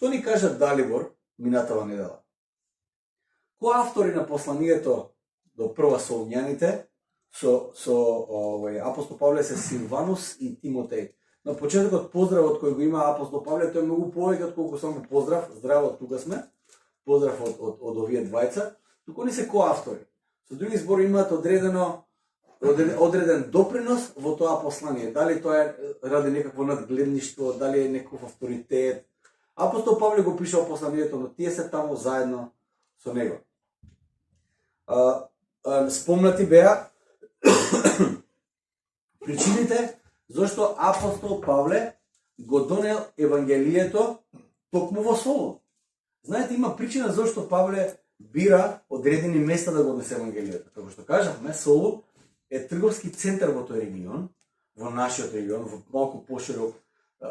Што ни кажа Далибор минатава недела? Кои автори на посланието до прва Солуњаните со апостол Павле се Силванус и Тимотеј. На почетокот поздравот кој го има апостол Павле, тој е многу повеќе отколку само поздрав, здраво, тука сме, поздрав од овие двајца, туку не се коавтори. Со други збори имаат одреден допринос во тоа послание. Дали тоа е ради некакво надгледништво, дали е некаков авторитет. Апостол Павле го пишал посланието, но тие се таму заедно со него. Спомнати беа причините зашто апостол Павле го донел Евангелието токму во Солун. Знаете, има причина зашто Павле бира одредени места да го однесе Евангелието. Како што кажавме, Солун е трговски центар во тој регион, во нашиот регион, во малку поширок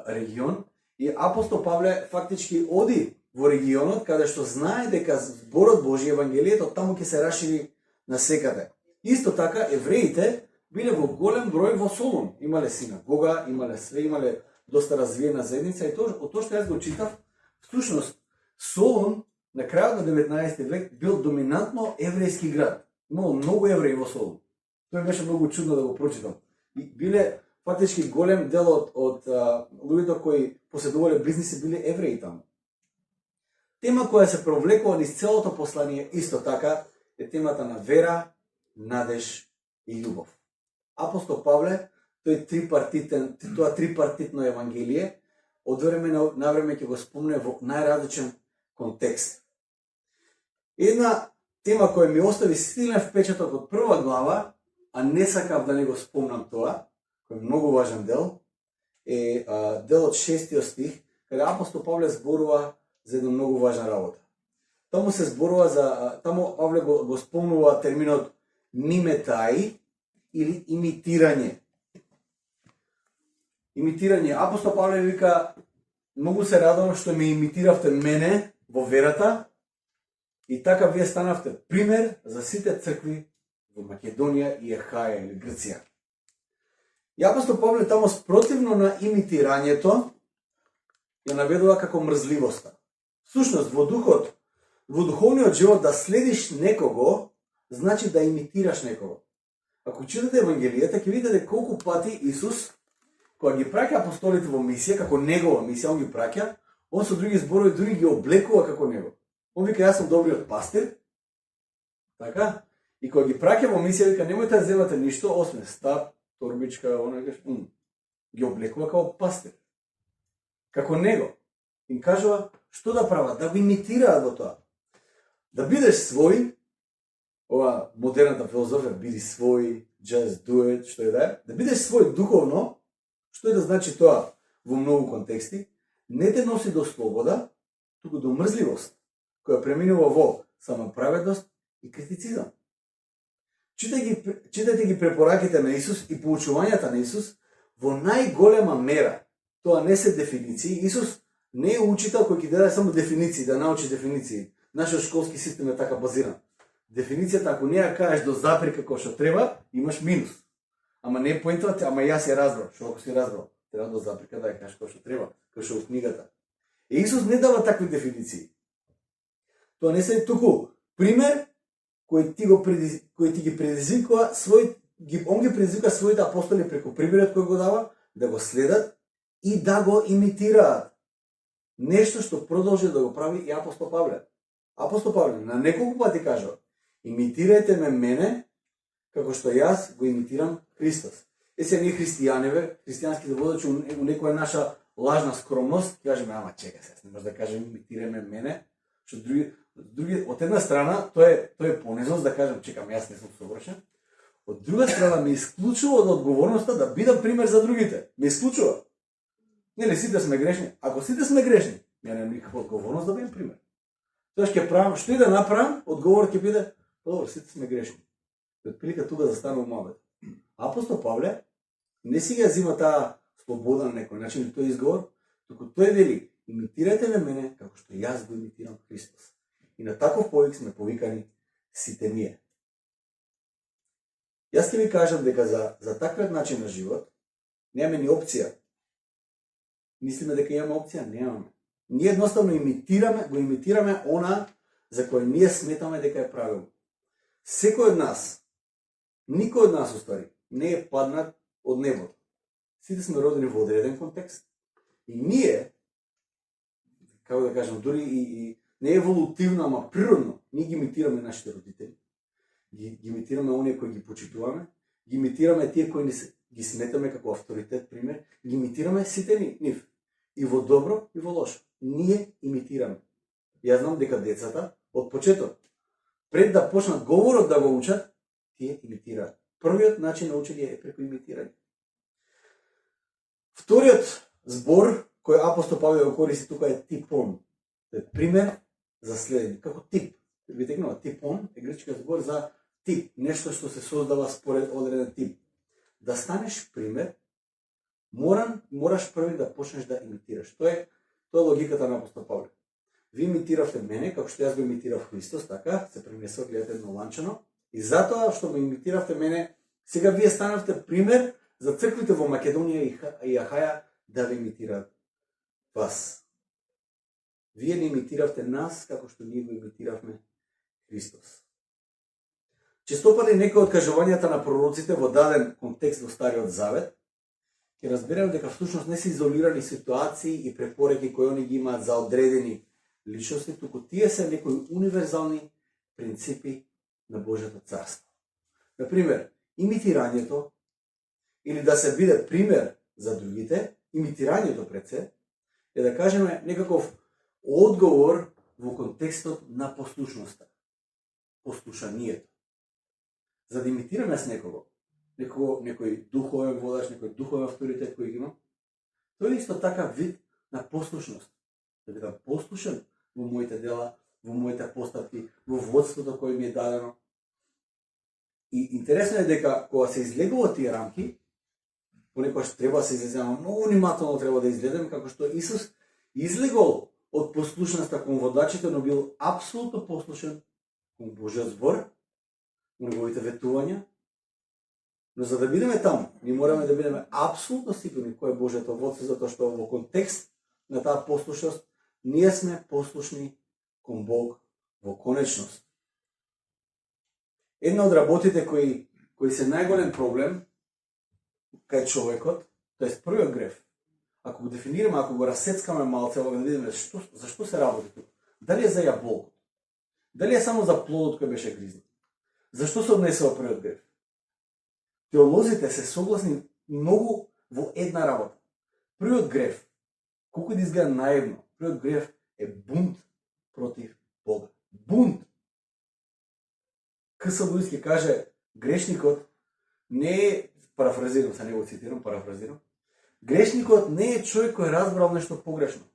регион, и апостол Павле фактички оди во регионот каде што знае дека зборот Божи, Евангелието, таму ќе се расшири насекаде. Исто така евреите биле во голем број во Солун. Имале синагога, имале све, имале доста развиена заедница, и од тоа што јас го читав, всушност Солун на крајот на 19 век бил доминантно еврејски град. Имало многу евреи во Солун. Тоа беше многу чудно да го прочитам. И биле фактички голем дел од луѓето кои поседувале бизниси биле евреи таму. Тема која се провлекува низ целото послание исто така е темата на вера, надеж и љубов. Апостол Павле, тоа трипартитно евангелие, од време на време ќе го спомне во најразличен контекст. Една тема која ми остави силен впечаток од прва глава, а не сакав да не го спомнам тоа, кој е многу важен дел, е дел од 6 стих, каде апостол Павле зборува за една многу важна работа. Таму се зборува таму Павле го спомнува терминот миметаи или имитирање. Имитирање. Апостол Павле вика: многу се радувам што ме имитиравте мене во верата и така вие станавте пример за сите цркви во Македонија и Ехаја или Грција. И апостол Павле таму спротивно на имитирањето ја наведува како мрзливоста. Всушност во духовниот живот да следиш некого значи да имитираш некого. Ако читате Евангелијата, ќе видите колку пати Исус, кога ги праќа апостолите во мисија, како негова мисија, он ги праќа, он со други зборови дури ги облекува како него. Он вика: јас сум добриот пастир, така? И кога ги праќа во мисија, вика: немојте да земате ништо, осме стап, торбичка, ги облекува како пастир. Како него. Им кажува што да прават, да го имитираат во тоа. Да бидеш свој, ова модерната филозофија, биди свој, just do it, што е да бидеш свој духовно, што е да значи тоа во многу контексти, не те носи до слобода, туку до мрзливост, која преминува во самоправедност и критицизам. Читајте ги препораките на Исус и поучувањата на Исус во најголема мера. Тоа не се дефиниции. Исус не е учител кој ќе даде само дефиниции, да научи дефиниции. Нашиот школски систем е така базиран. Дефиницијата, ако не ја кажеш до запрека како што треба, имаш минус. Ама не поинтот, ама јас ја разбрав. Што ако си разбрав? Треба до запрека да ја кажеш како што треба, како што во книгата. Исус не дава такви дефиниции. Тоа не се туку пример кој ти ги предизвикува он ги предизвика своите апостоли преку примерот кој го дава да го следат и да го имитираат. Нешто што продолжи да го прави и апостол Павле. Апостол Павле на неколку пати кажа: имитирајте ме мене како што јас го имитирам Христос. Сега ние христијаниве, христијанските водачи у некоја наша лажна скромност, кажеме: ама чекај се, не може да кажем имитирај ме мене, што други од една страна тоа е понизност да кажам: чекам, јас не сум совршен. Од друга страна ме исклучува од одговорноста да бидам пример за другите. Ме исклучува. Нели сите сме грешни? Ако сите сме грешни, ја немам никаква одговорност да бидам пример. Тоа ќе правам, што и да направам, одговорот ќе биде: добро, сите сме грешни. Отприлика тука застанува мабет. Апостол Павле не си ја зима таа слобода на некој начин тој изговор, туку тој вели: имитирајте ме мене како што јас го имитирам Христос. И на таков повик сме повикани сите ние. Јас ќе ви кажам дека за таквиот начин на живот немаме ни опција. Мислиме дека имаме опција? Немаме. Ние едноставно го имитираме она за кој ние сметаме дека е правилно. Секој од нас, никој од нас уствари, не е паднат од небото. Сите сме родени во одреден контекст. И ние, како да кажем, дури и не еволутивно, ама природно, ние ги имитираме нашите родители. Ги имитираме оние кои ги почитуваме, ги имитираме тие кои ги сметаме како авторитет, пример, ги имитираме сите нив. И во добро, и во лошо. Ние имитираме. Јас знам дека децата, од почеток, пред да почнат говорот да го учат, тие имитираат. Првиот начин на учење е преку имитирање. Вториот збор кој апостол Павле го користи тука е типон. Тоа е пример за следење. Како тип. Ви текнува, типон е грчки збор за тип, нешто што се создава според одреден тип. Да станеш пример, мораш први да почнеш да имитираш. Тоа е логиката на апостол Павле. Ви имитиравте мене, како што јас го имитирав Христос, така, се премесува, гледате едно ланчано, и затоа што ме имитиравте мене, сега вие станавте пример за црквите во Македонија и Ахаја да ви имитираат вас. Вие не имитиравте нас, како што ние го имитиравме Христос. Честопади некои од кажувањата на пророците во даден контекст во Стариот Завет, ќе разбереме дека всушност не се изолирани ситуации и препораки кои они ги имаат за одредени личности, туку тие се некои универзални принципи на Божјото царство. Например, имитирањето или да се биде пример за другите, имитирањето пред се, е да кажеме некаков одговор во контекстот на послушноста. Послушанието. За да имитираме с некој духовен водач, некој духовен авторитет кој ги има, тој е исто така вид на послушност. Да бидам послушен во моите дела, во моите постапки, во водството кој ми е дадено. И интересно е дека кога се излегува тие рамки, понекогаш треба да се излеземе, многу внимателно треба да изгледаме, како што Исус излегол од послушноста кон водачите, но бил апсолутно послушен кон Божиот збор, кон неговите ветувања. Но за да бидеме таму, ние мораме да бидеме апсолутно сигурни кој е Божиото водство, затоа што во контекст на таа послушност ние сме послушни кон Бог во конечност. Една од работите кои се најголем проблем кај човекот, тоест првиот греф, ако го дефинираме, ако го расецкаме малце, да видиме зашто се работи тука. Дали е за јаболкот? Дали е само за плодот кој беше гризнат? Зашто се однесува првиот греф? Теолозите се согласни многу во една работа. Првиот греф, колку да изгледа наивно, првиот греф е бунт против Бога. Бунт! К.С. Луис ќе каже, грешникот не е, парафразирам, се не го цитирам, парафразирам, грешникот не е човек кој разбрал нешто погрешно.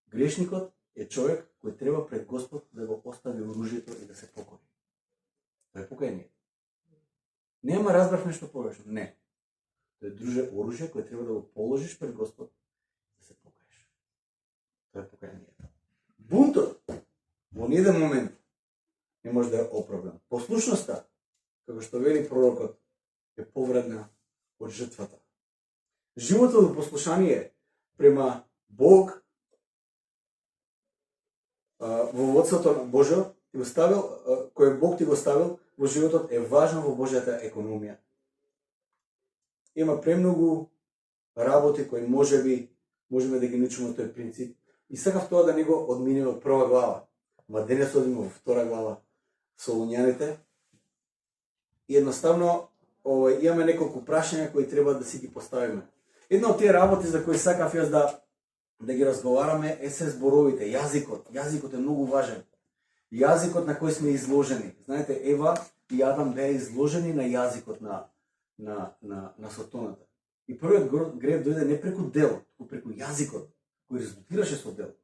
Грешникот е човек кој треба пред Господ да го остави оружјето и да се покори. Тоа е покаяние. Нема разбрав нешто погрешно. Не. Тоа е оружје кој треба да го положиш пред Господ да се покаеш. Тоа е покаяние. Бунтот во ниеден момент не може да е оправдан. Послушноста, како што вели пророкот, е повредна од жртвата. Животот во послушание према Бог во водството на Божјо ти го ставил, кој Бог ти го ставил во животот е важно во Божјата економија. Има премногу работи кои можеме да ги научиме тој принцип и сакав тоа да не го одминеме од прва глава. Ма денес одиме во втора глава Солуњаните. И едноставно имаме неколку прашања кои треба да си ги поставиме. Една од тие работи за кои сакав јас да ги разговараме е се зборовите, јазикот. Јазикот е многу важен. Јазикот на кој сме изложени. Знаете, Ева и Адам беа изложени на јазикот на сатаната. И првиот грев дојде не преку делот, туку преку јазикот кој резултираше со делот.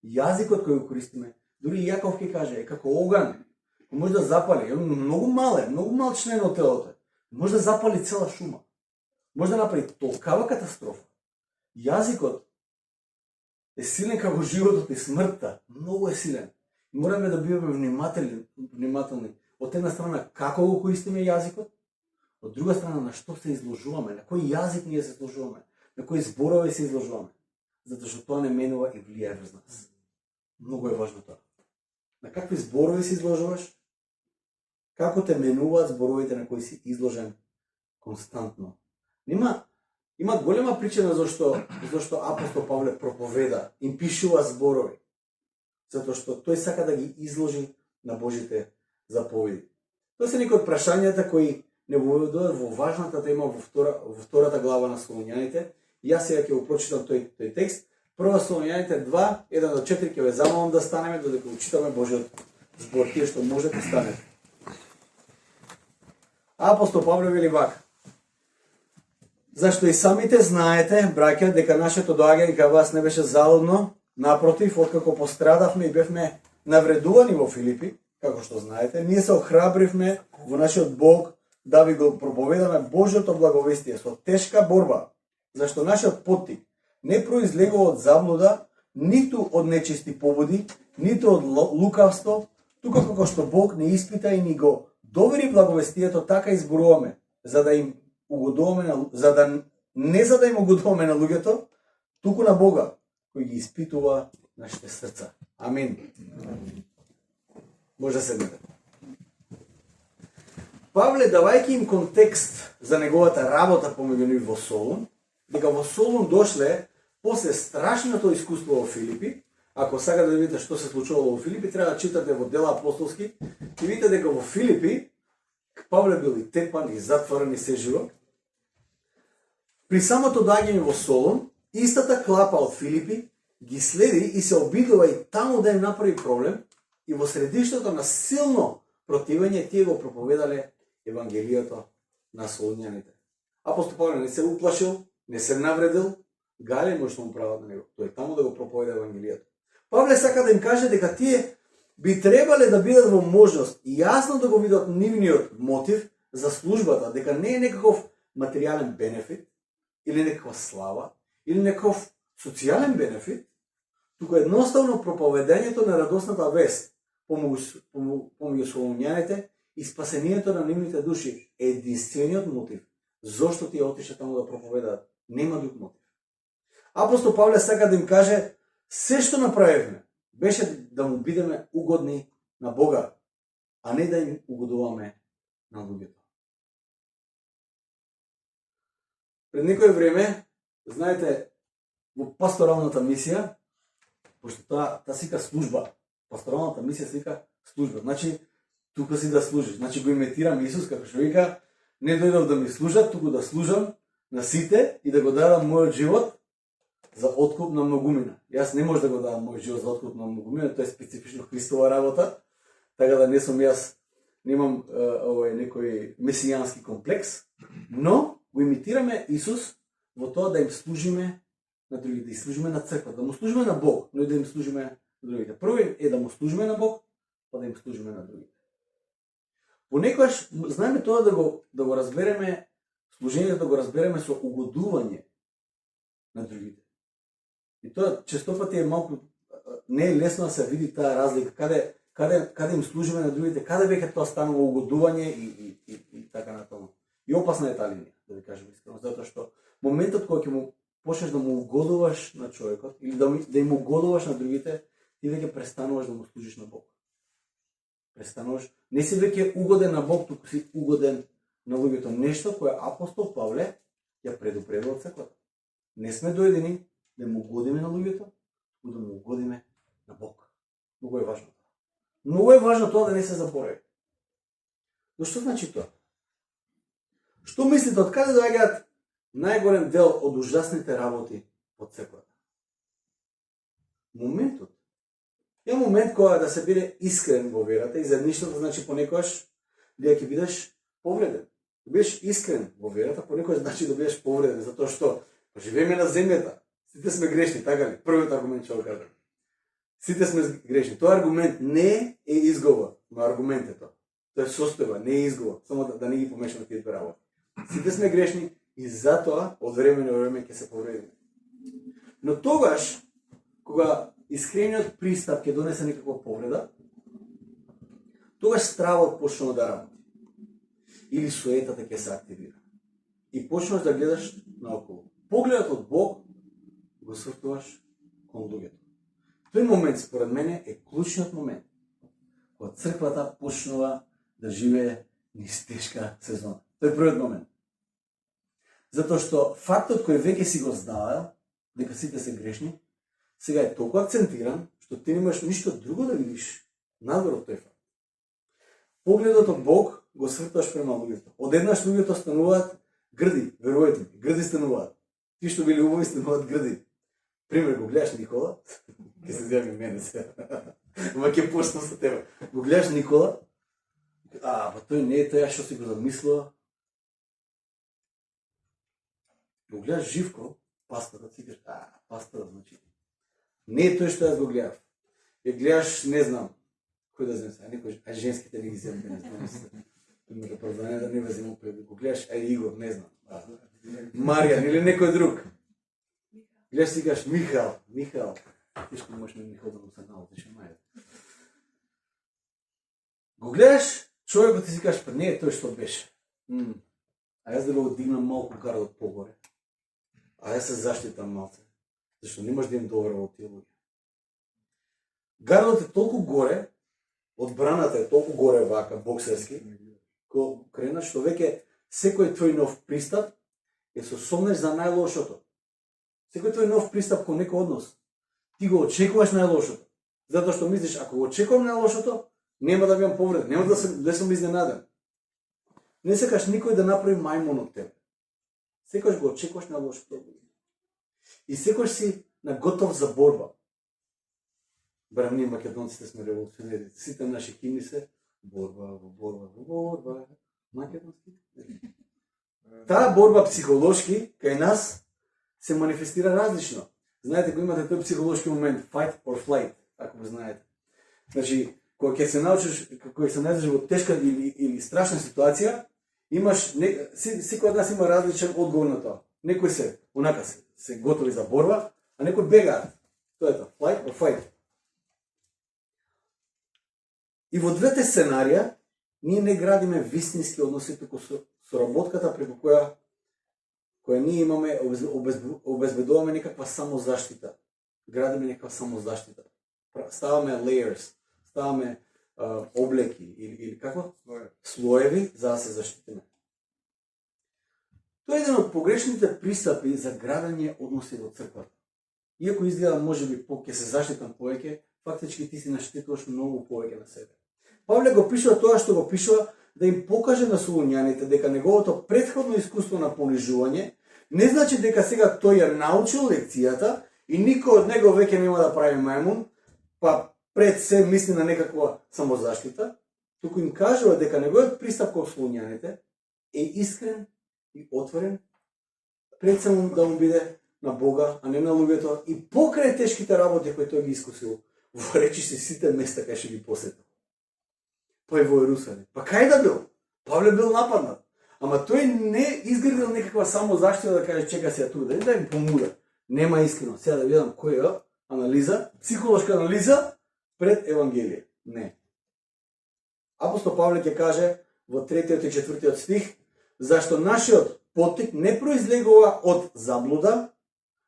Јазикот кој го користиме, дури Јаков ќе каже, е како оган, може да запали, многу мал член од телото, може да запали цела шума, може да направи толкава катастрофа. Јазикот е силен како животот и смртта, многу е силен. Мораме да бидеме внимателни. Од една страна како го користиме јазикот, од друга страна на што се изложуваме, на кој јазик ние се изложуваме, на кои зборови се изложуваме. затоа што тоа не менува и влијае врз нас. Многу е важно тоа. На какви зборови се изложуваш? Како те менуваат зборовите на кои си изложен константно? Има голема причина зашто апостол Павле проповеда, им пишува зборови. Затоа што тој сака да ги изложи на Божите заповеди. Тоа се некои од прашањата кои не воведуваат во важната тема во втората глава на Солуњаните. Јас сега ќе го прочитам тој текст. Прва Солуњаните 2, 1 до 4, ќе ве замолам да станеме додека учитаме Божиот збор, тие што можете станете. Апостол Павле вели вака: зашто и самите знаете, браќа, дека нашето доаѓање кај вас не беше залудно, напротив, откако пострадавме и бевме навредувани во Филипи, како што знаете, ние се охрабривме во нашиот Бог да ви го проповедаме Божјото благовестие со тешка борба, зашто нашиот поттик не произлегува од заблуда, ниту од нечисти побуди, ниту од лукавство, тука како што Бог не испита и ни го довери благовестието, така изборуваме, за да им угодуваме за да им угодуваме на луѓето, туку на Бога, кој ги испитува нашите срца. Амин. Може да седнете. Павле, давајќи им контекст за неговата работа помеѓу нив во Солун, дека во Солун дошле после страшното искуство во Филипи. Ако сакате да видите што се случувало во Филипи, треба да читате во Дела апостолски и видите дека во Филипи Павле бил и тепан, и затворен, и се живо. При самото доаѓање во Солун, истата клапа од Филипи ги следи и се обидува и таму да им направи проблем, и во средиштето на силно противење тие го проповедале Евангелието на Солуњаните. Апостол Павле не се уплашил, не се навредил, гале може да му прават на него. Тој таму да го проповеда Евангелието. Павле сака да им каже дека тие би требале да бидат во можност и јасно да го видат нивниот мотив за службата, дека не е некаков материјален бенефит, или некаква слава, или некаков социјален бенефит, туку едноставно проповедањето на радосната вест помеѓу Солуњаните и спасението на нивните души е единствениот мотив зошто тие отише таму да проповедаат. Нема друг мотив. Апостол Павле сака да им каже, се што направивме беше да му бидеме угодни на Бога, а не да им угодуваме на луѓето. Пред некој време, знаете, во пасторалната мисија, пошто таа сика служба, пасторалната мисија сика служба, значи тука си да служиш, значи го имитирам Исус како што вика, не дојдов да ми служат, туку да служам на сите и да го дадам мојот живот за откуп на многумина. Јас не можам да го дадам мојот живот за откуп на многумина, тоа е специфично Христова работа, така да не сум јас, немам некој месијански комплекс, но го имитираме Исус во тоа да им служиме на другите, да им служиме на црква, да му служиме на Бог, но и да им служиме на другите. Прво е да му служиме на Бог, па да им служиме на другите. Понекогаш знаеме тоа да го разбереме, служењето да го разбереме со угодување на другите. И тоа често пати е малку, не е лесно да се види таа разлика, каде им служиме на другите, каде веќе тоа станува угодување и така натаму. И опасна е таа линија, да ви кажем искрено, затоа што моментот кога ќе му почнеш да му угодуваш на човекот или да им угодуваш на другите, ти веќе престануваш да му служиш на Бог. Престануваш, не си веќе угоден на Бог, туку си угоден на луѓето. Нешто кое апостол Павле ја предупредува од црквата. Не сме дојдени да му угодиме на луѓето, туку да му угодиме на Бог. Многу е важно тоа. Многу е важно тоа да не се заборави. Но што значи тоа? Што мислите, од каде доаѓаат најголем дел од ужасните работи во црквата? Моментот. Е момент кога да се биде искрен во верата и заедништвото, значи понекогаш да ќе бидеш повреден. Да бидеш искрен во верата, понекогаш значи да бидеш повреден, затоа што живееме на земјата. Сите сме грешни, така ли? Првиот аргумент ќе го кажам. Сите сме грешни. Тој аргумент не е изговор, но аргумент е тоа. Тоа е состојба, не е изговор. Само да не ги помешаме тие две работи. Сите сме грешни и затоа од време на време ќе се повредиме. Но тогаш кога искрениот пристап ќе донесе некаква повреда, тогаш стравот почнува да работи. Или суетата ќе се активира. И почнуваш да гледаш наоколу. Погледот од Бог го свртуваш кон луѓето. Тој момент, според мене, е клучниот момент кога црквата почнува да живее низ тешка сезона. Тој е првиот момент. Затоа што фактот кој веќе си го знаел, дека сите се грешни, сега е толку акцентиран, што ти немаш ништо друго да видиш надвор од тој факт. Погледот од Бог го сврташ према луѓето. Одеднаш луѓето стануваат грди, верувајте ми, грди стануваат. Ти што били убави стануваат грди. Пример, го гледаш Никола, ќе се зјави мене се. Ама ќе почнам со тебе. Го гледаш Никола, па тој не е тој што си го замислува. Го гледаш Живко, пастора, си кажеш, пастора, значи. Не е тој што јас го гледав. Ја гледаш, не знам, кој да знам сега, некој, женските не ги земам, не знам. Има оправдание да не везем опреди. Го гледаш, Игор, не знам. Маријан или некој друг. Гледаш си кажеш, Михаил. Тешко можеш на Михаил да му се научиш, мајде. Го гледаш, човекот ти си кажеш, па не е тој што беше. А јас да го дигнам малку гардот погоре. А јас се заштитам малце. Зашто не можеш да им доверува од тие луѓе. Гардот е толку горе, одбраната е толку горе вака, боксерски, кога кренаш што веќе секој твој нов пристап е со сомнеш за најлошото. Секој твој нов пристап кон некој однос, ти го очекуваш најлошото. Затоа што мислиш, ако го очекувам најлошото, нема да бидам повреден, нема да сум изненаден. Не сакаш никој да направи мајмун од тебе. Секојаш го очекуваш најлошото. И секојаш си на готов за борба. Барем ние македонците сме револуционери. Сите наши химни се борба. Македонски. Таа борба психолошки кај нас се манифестира различно. Знаете, кога имате тој психолошки момент, fight or flight, ако го знаете. Значи, кога ќе се научиш, кога се најдеш во тешка или страшна ситуација, имаш секој од нас има различен одговор на тоа. Некои се готови за борба, а некои бегаат. Тоа е тоа, flight or fight. И во двете сценарија ние не градиме вистински односи, туку со работката преку која ние имаме, обезбедуваме некаква самозаштита. Градиме некаква самозаштита. Ставаме layers, ставаме облеки или како? Слоеви за да се заштитиме. Тоа е еден од погрешните пристапи за градење односи во црквата. Иако изгледа можеби ќе се заштитам повеќе, фактички ти си наштитуваш многу повеќе на себе. Павле го пишува тоа што го пишува да им покаже на Солуњаните дека неговото претходно искуство на понижување не значи дека сега тој ја научил лекцијата и никој од него веќе нема да прави мајмун, па пред се мисли на некаква самозаштита, туку им кажува дека неговиот пристап кон Солуњаните е искрен и отворен, пред само да му биде на Бога, а не на луѓето, и покрај тешките работи кои тој ги искусил, во речи се сите места кај што ги посетил. Па и во Ерусалим. Па кај да бил? Павле бил нападнат. Ама тој не изградил некаква самозаштита да каже чека се тука, да им помуда. Нема искрено. Сега да видам кој е анализа, психолошка анализа пред Евангелие. Не. Апостол Павле ќе каже во 3 и 4 стих, зашто нашиот поттик не произлегува од заблуда,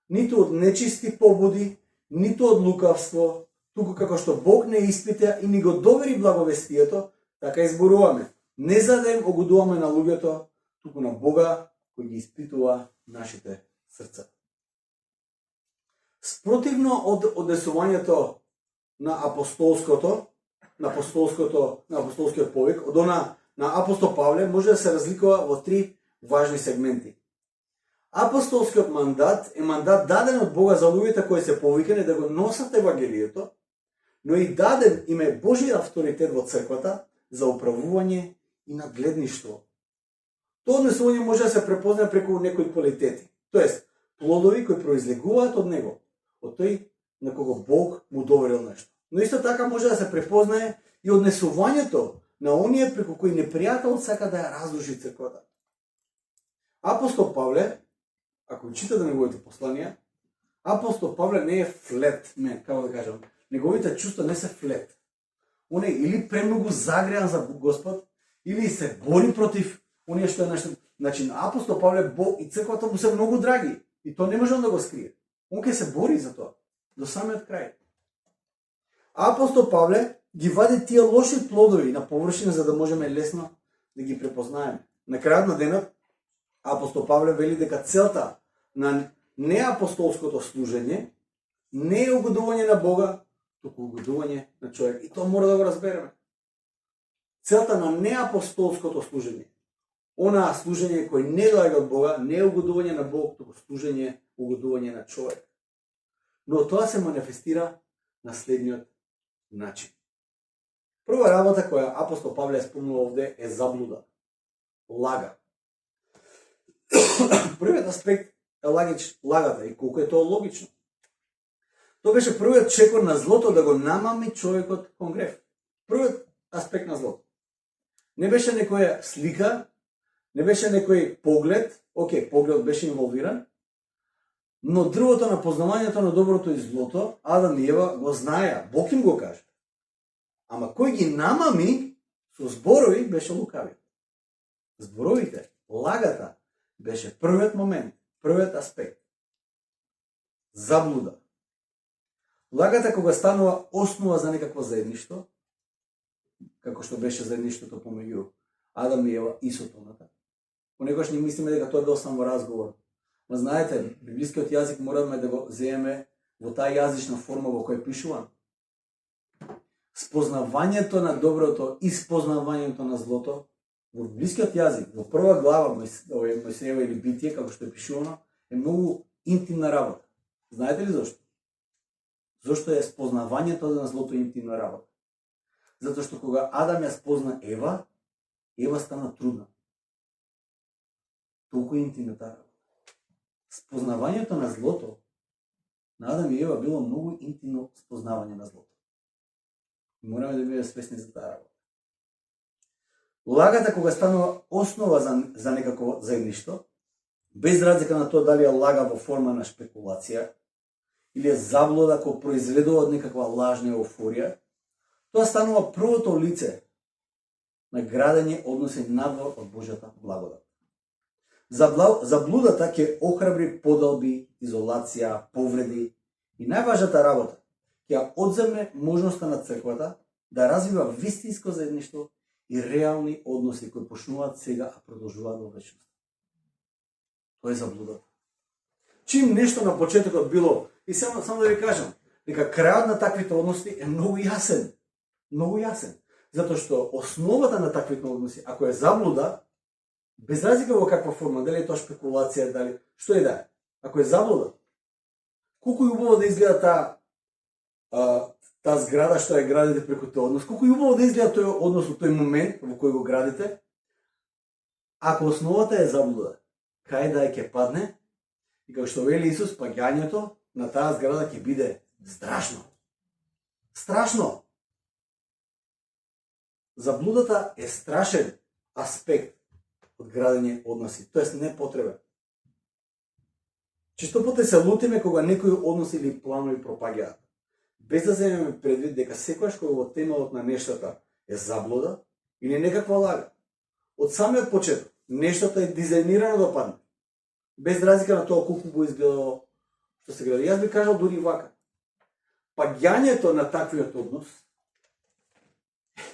ниту од нечисти побуди, ниту од лукавство, туку како што Бог не испита и ни го довери благовестието, така изборуваме. Не за да им огудуваме на луѓето, туку на Бога кој ги испитува нашите срца. Спротивно од однесувањето на апостолскиот повик, од она на апостол Павле може да се разликува во 3 важни сегменти. Апостолскиот мандат е мандат даден од Бога за луѓето кои се повикани да го носат Евангелието, но и даден им е Божи авторитет во црквата за управување и нагледништво. Тоа однесување може да се препознае преку некои квалитети, тоест плодови кои произлегуваат од него, од тој на кого Бог му доверил нешто. Но исто така може да се препознае и однесувањето на оние преку кои непријателот сака да ја разруши црквата. Апостол Павле, ако читате неговите посланија, апостол Павле не е флет мен, како да кажам. Неговите чувства не се флет. Он е или премногу загреан за Господ, или се бори против оние што е нешто. Значи, на апостол Павле Бог и црквата му се многу драги. И тоа не може да го скрие. Он ќе се бори за тоа до самиот крај. Апостол Павле ги вади тие лоши плодови на површина за да можеме лесно да ги препознаеме. На крајот на денот апостол Павле вели дека целта на неапостолското служење не е угодување на Бога, туку угодување на човек. И тоа мора да го разбереме. Целта на неапостолското служење, она служење кој не доаѓа од Бога, не е угодување на Бог, туку служење, угодување на човек. Но тоа се манифестира на следниот начин. Прва работа која апостол Павле спомнува овде е заблуда. Лага. Првиот аспект е лагата и колку е тоа логично. Тоа беше првиот чекор на злото да го намами човекот кон грев. Првиот аспект на злото. Не беше некоја слика, не беше некој поглед, поглед беше инволвиран, но дрвото на познавањето на доброто и злото, Адам и Ева го знаеа, Бог им го каже. Ама кој ги намами со зборови беше лукави. Зборовите, лагата беше првиот момент, првиот аспект. Заблуда. Лагата кога станува основа за некакво заедништво, како што беше заедништвото помеѓу Адам и Ева и сотоната. Понекогаш не мислиме дека тоа бил само разговор. Но знаете, библискиот јазик мораме да го земеме во таа јазична форма во која пишува. Спознавањето на доброто и спознавањето на злото во библискиот јазик, во прва глава Мојсеева или Битие, како што е пишувано, е многу интимна работа. Знаете ли зошто? Зошто е спознавањето на злото интимна работа? Затоа што кога Адам ја спозна Ева, Ева стана трудна. Толку интимна таа работа. Спознавањето на злото на Адам и Ева било многу интимно спознавање на злото. Мораме да бидеме свесни за таа работа. Лагата кога станува основа за некакво заедништво, без разлика на тоа дали е лага во форма на шпекулација или е заблуда која произведува од некаква лажна еуфорија, тоа станува првото лице на градење односи надвор од Божјата благодат. Заблудата ќе охрабри подалби, изолација, повреди и најважната работа ќе одземе можноста на црквата да развива вистинско заедништво и реални односи кои почнуваат сега, а продолжуваат во вечност. Тоа е заблудата. Чим нешто на почетокот било, и само да ви кажам, дека крајот на таквите односи е многу јасен. Многу јасен. Затоа што основата на таквите односи, ако е заблуда, без разлика во каква форма, дали е тоа шпекулација, дали што е да е, ако е заблуда, колку е убаво да изгледа таа зграда што ја градите преку тој однос, колку е убаво да изгледа тој однос во тој момент во кој го градите, ако основата е заблуда, кај да ќе падне, и како што вели Исус, паѓањето на таа зграда ќе биде страшно. Страшно! Заблудата е страшен аспект од градење односи, тоест непотребен. Често пати се лутиме кога некои односи или планови пропаѓаат, без да земеме предвид дека секојаш кога во темелот на нештата е заблуда или некаква лага. Од самиот почеток, нештото е дизајнирано да падне, без разлика на тоа колку го изгледало што се гради. Јас би кажал дури вака. Паѓањето на таквиот однос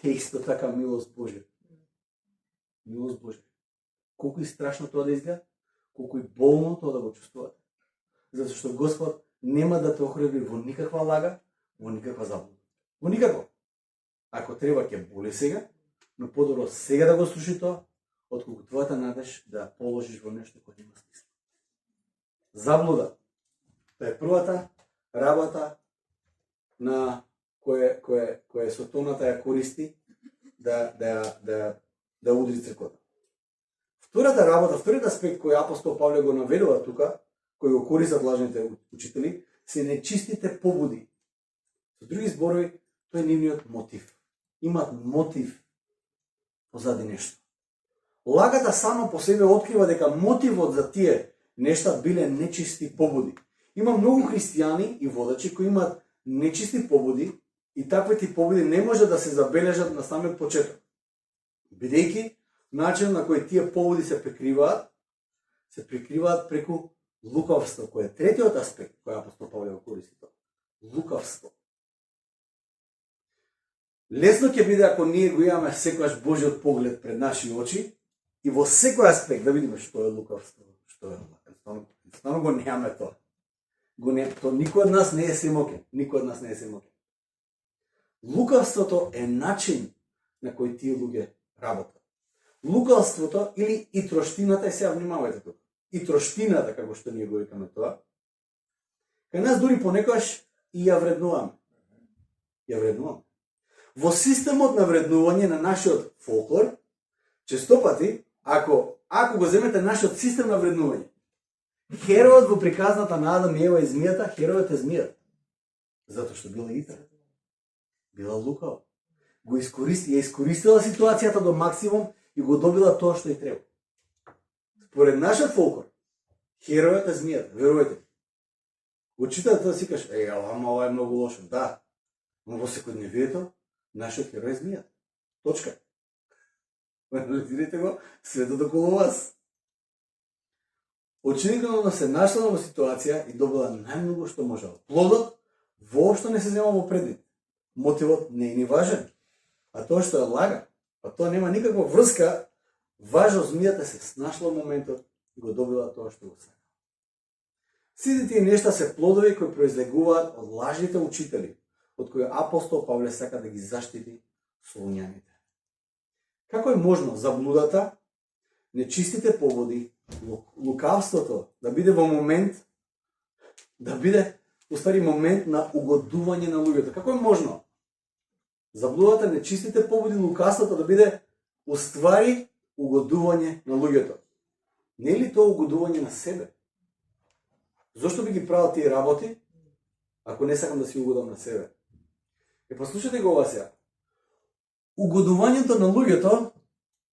е исто така милост Божја. Милост Божја. Колку и страшно тоа да изгледа, колку и болно тоа да го чувствувате. Затоа што Господ нема да те охрабри во никаква лага, во никаква заблуда. Во никако. Ако треба ќе боли сега, но подобро сега да го слуши тоа, отколку твојата надеж да положиш во нешто кое нема смисла. Заблуда. Тоа е првата работа на кое сотоната ја користи да удри црквата. Втората работа, вториот аспект кој апостол Павле го наведува тука, кој го користат лажните учители, се нечистите побуди. Со други зборови, тој е нивниот мотив. Имаат мотив позади нешто. Лагата само по себе открива дека мотивот за тие нешта биле нечисти побуди. Има многу христијани и водачи кои имаат нечисти побуди и таквите побуди не може да се забележат на самиот почеток. Бидејќи начин на кој тие побуди се прикриваат преку Лукавство, кој е третиот аспект кој апостол Павле го користи тоа. Лукавство. Лесно ќе биде ако ние го имаме секогаш Божиот поглед пред наши очи и во секој аспект да видиме што е лукавство, што е стану го немаме тоа. То никој од нас не е семоќен, никој од нас не е семоќен. Лукавството е начин на кој тие луѓе работат. Лукавството или и троштината, и сега внимавајте тука. И троштината, како што ние го викаме тоа, кај нас дури понекогаш и ја вреднуваме. Ја вреднуваме. Во системот на вреднување на нашиот фолклор, честопати, ако го земете нашиот систем на вреднување, херојот во приказната на Адам и Ева и змијата, херојот е змијата. Затоа што била итра. Била лукава. Ја искористила ситуацијата до максимум и го добила тоа што и треба. Според нашиот фолклор, херојот е змијата, верувајте. Го читате тоа си кажеш, ама ова е многу лошо. Да, но во секојдневието, нашиот херој е змијата. Точка. Анализирайте го, светот околу вас. Очигледно се нашла во ситуација и добила најмногу што можела. Плодот воопшто не се зема во предвид. Мотивот не е ни важен. А тоа што е лага, па тоа нема никаква врска, важно змијата се снашла во моментот и го добила тоа што го сака. Сите тие нешта се плодови кои произлегуваат од лажните учители, од кои апостол Павле сака да ги заштити солуњаните. Како е можно заблудата, нечистите поводи, лукавството да биде во момент, уствари момент на угодување на луѓето? Како е можно? Заблудата, нечистите поводи, лукавството да биде уствари угодување на луѓето. Не е ли тоа угодување на себе? Зошто би ги правил тие работи, ако не сакам да си угодам на себе? Послушайте го ова сега. Угодувањето на луѓето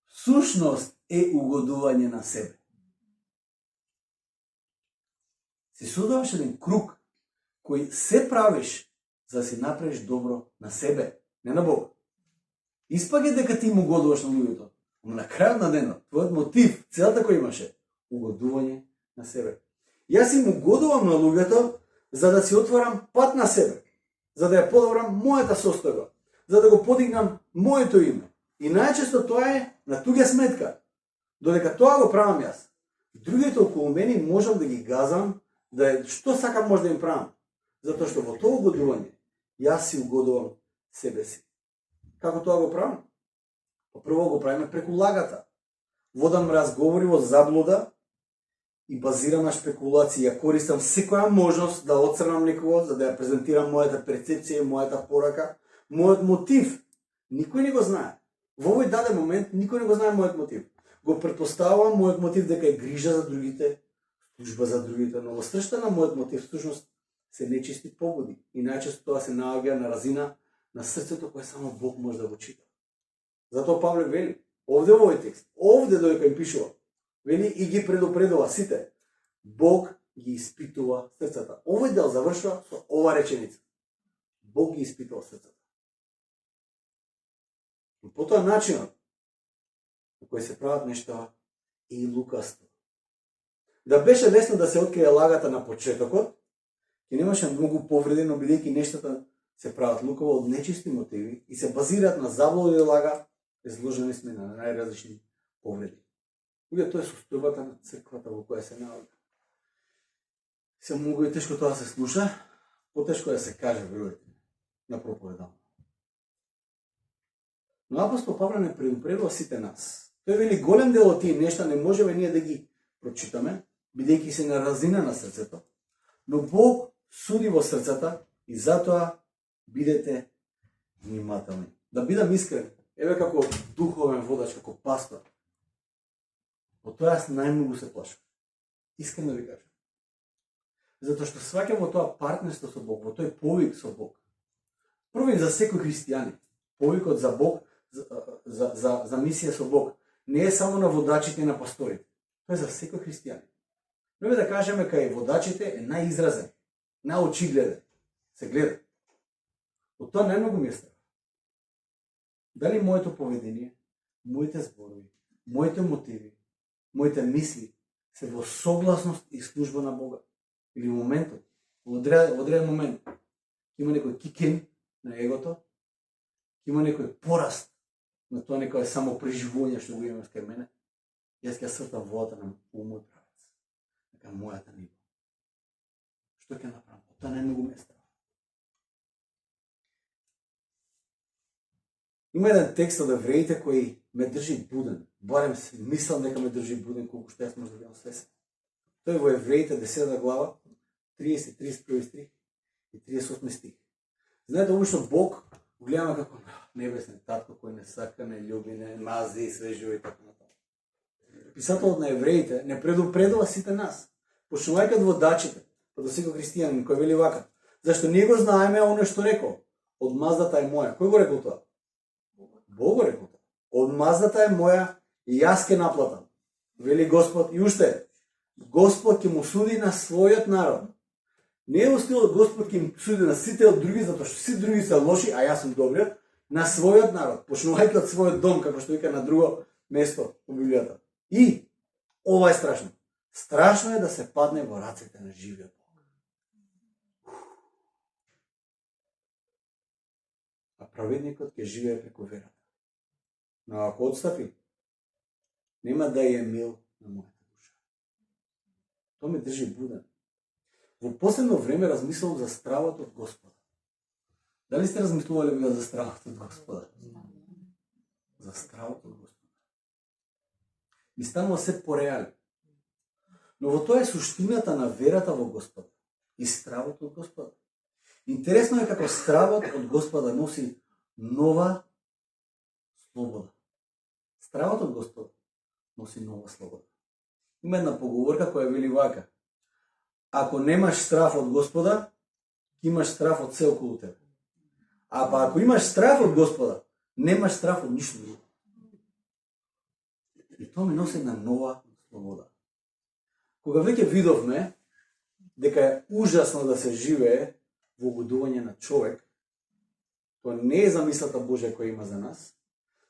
сушност е угодување на себе. Си создаваш еден круг кој се правиш за да си направиш добро на себе, не на Бог. Испаѓа дека ти му угодуваш на луѓето, но на крајот на денот твојот мотив, целата кој имаше, угодување на себе. Јас си му угодувам на луѓето за да си отворам пат на себе, за да ја подобрам мојата состојба, за да го подигнам моето име. И најчесто тоа е на туѓа сметка. Додека тоа го правам јас, другите околу мене можам да ги газам, да што сакам може да им правам. Затоа што во тоа угодување јас си угодувам себе си. Како тоа го правам? Прво го правиме преку лагата. Водам разговори во заблуда и базирам на спекулации. Ја користам секоја можност да отцрнам некого, за да ја презентирам мојата перцепција и мојата порака. Мојот мотив никој не го знае. Во овој даден момент никој не го знае мојот мотив. Го претпоставувам мојот мотив дека е грижа за другите, служба за другите, но во срцето на мојот мотив всушност се нечисти побуди и најчесто тоа се наоѓа на разина на срцето кое само Бог може да го чита. Затоа Павле вели, овде во овој текст, овде додека им пишува, вели и ги предупредува сите, Бог ги испитува срцата. Овој дел завршува со ова реченица. Бог ги испитува срцата. И по тоа начинот на кој се прават нешта и лукавство. Да беше лесно да се открие лагата на почетокот, ќе немаше многу повреди, но бидејќи нештата се прават лукаво од нечисти мотиви и се базираат на заблуда и лага, изложени сме на најразлични повреди. Уѓа тоа е состојбата на црквата во која се наоѓа. Се многу е тешко тоа да се слуша, потешко да се каже, верувајте, на проповедално. Но апостол Павле не предупредува сите нас. Тој вели голем дел од тие нешта не можеме ние да ги прочитаме, бидејќи се на разина на срцето, но Бог суди во срцата и затоа бидете внимателни. Да бидам искрен, еве како духовен водач, како пастор, во тоа јас најмногу се плашам. Искрено ви кажам. Затоа што сваќам во тоа партнерство со Бог, во тој повик со Бог. Прво и за секој христијанин, повикот за Бог, за мисија со Бог, не е само на водачите и на пасторите. Тоа е за секој христијанин. Но да кажеме кај водачите е најизразен, најочигледен, се гледа. Од тоа најмногу ми е страх. Дали моето поведение, моите зборови, моите мотиви, моите мисли се во согласност и служба на Бога. Или во моментот, во одреден момент, има некој кикен на егото, има некој пораст на тоа некој само преживување што го имаме кај мене. Јас ќе сртам водата на мој правец, дека мојата ниво. Што ќе направам? Тоа најмногу ме страх. Има еден текст од Евреите кој ме држи буден. Барем си мислам дека ме држи буден колку што јас може да бидам свесен. Тој во Евреите 10 глава, 30, 31 стих и 38 стих. Знаете, обично Бог го гледаме како небесен татко кој не сака, не љуби, не мази и све живо и така натаму. Писателот на Евреите не предупредува сите нас, почнувајќи од водачите, па до секој христијанин кој вели вака, зашто ние го знаеме оно што рекол, од маздата е моја. Кој го рекол тоа? Бог го рекол тоа. Од маздата е моја и јас ке наплатам. Вели Господ и уште, Господ ќе му суди на својот народ. Не е устилот Господ ќе им суди на сите од други, затоа што сите други се лоши, а јас сум добриот, на својот народ, почнувајќи од својот дом, како што вика на друго место во Библијата. И ова е страшно. Страшно е да се падне во рацете на живиот Бог. А праведникот ќе живее преку верата. Но ако отстапи, нема да е мил на мојата душа. Тоа ме држи буден. Во последно време размислувам за стравот од Господа. Дали сте размислували вие за стравот од Господа? За стравот од Господа. Ми станува се пореален. Но во тоа е суштината на верата во Господа и стравот од Господа. Интересно е како стравот од Господа носи нова слобода. Стравот од Господа носи нова слобода. Има една поговорка која вели вака: ако немаш страв од Господа, имаш страв од се околу тебе. А па ако имаш страв од Господа, немаш страв од ништо друго. И тоа ми носи една нова слобода. Кога веќе видовме дека е ужасно да се живее во угодување на човек, тоа не е замислата Божја која има за нас,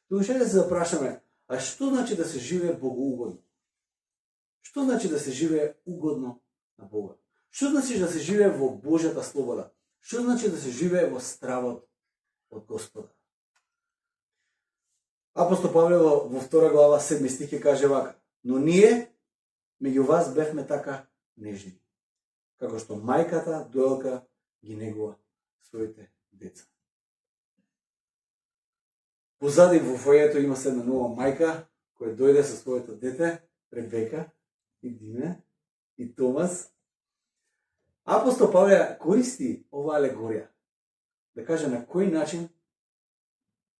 тогаш да се запрашаме, а што значи да се живее богоугодно? Што значи да се живее угодно на Бога? Што значи да се живее во Божјата слобода? Што значи да се живее во стравот од Господа? Апостол Павле во 2 глава 7 стих ќе каже вака: но ние меѓу вас бевме така нежни, како што мајката доелка ги негува своите деца. Позади во фојето има се една нова мајка која дојде со своето дете, Ребека и Диме и Томас. Апостол Павле користи оваа алегорија да каже на кој начин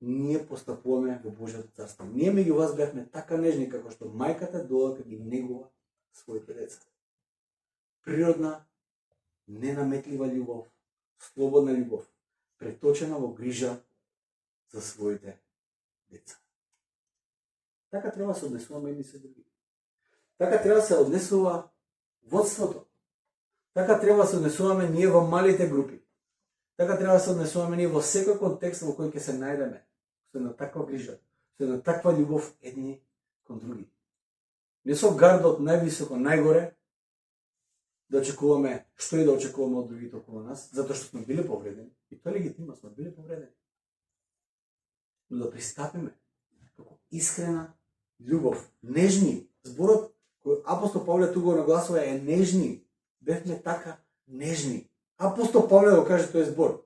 ние постапуваме во Божјото царство. Ние меѓу вас бевме така нежни како што мајката доелка ги негува своите деца. Природна, ненаметлива љубов, слободна љубов, преточена во грижа за своите деца. Така треба да се однесуваме едни со други. Така треба да се однесува водството. Така треба да се однесуваме ние во малите групи. Така треба да се однесуваме ние во секој контекст во кој ќе се најдеме. Со една таква грижа, со една таква љубов едни кон други. Не со гардот највисоко, најгоре, да очекуваме што и да очекуваме од другите околу нас, затоа што сме биле повредени. И тоа е легитимно, сме биле повредени. Но да пристапиме како искрена љубов, нежни. Зборот кој апостол Павле тук го нагласува е нежни. Бевме така нежни. Апостол Павле го каже тој збор.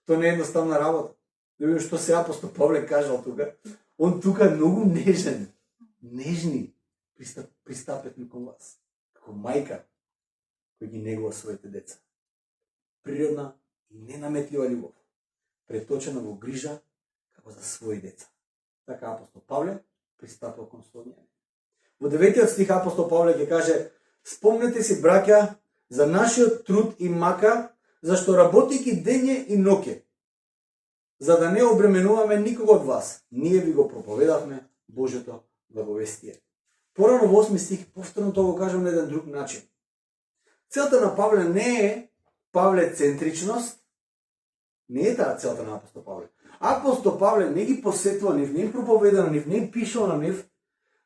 Тоа не е едноставна работа. Да видим што се апостол Павле кажал тука. Он тука е многу нежен. Нежни. Пристапете кон вас. Како мајка кој ги негува своите деца. Природна и ненаметлива љубов. Преточена во грижа како за своји деца. Така апостол Павле пристапува кон слободњање. Во 9 стих апостол Павле ќе каже: спомнете си, браќа, за нашиот труд и мака, зашто работејќи дење и ноќе, за да не обременуваме никого од вас, ние ви го проповедавме Божјото благовестие. Порано во 8 стих повторно тоа го кажам на еден друг начин. Целта на Павле не е Павле центричност, не е таа целта на апостол Павле. Апостол Павле не ги посетува нив, не им проповеда на нив, не им пишува на нив,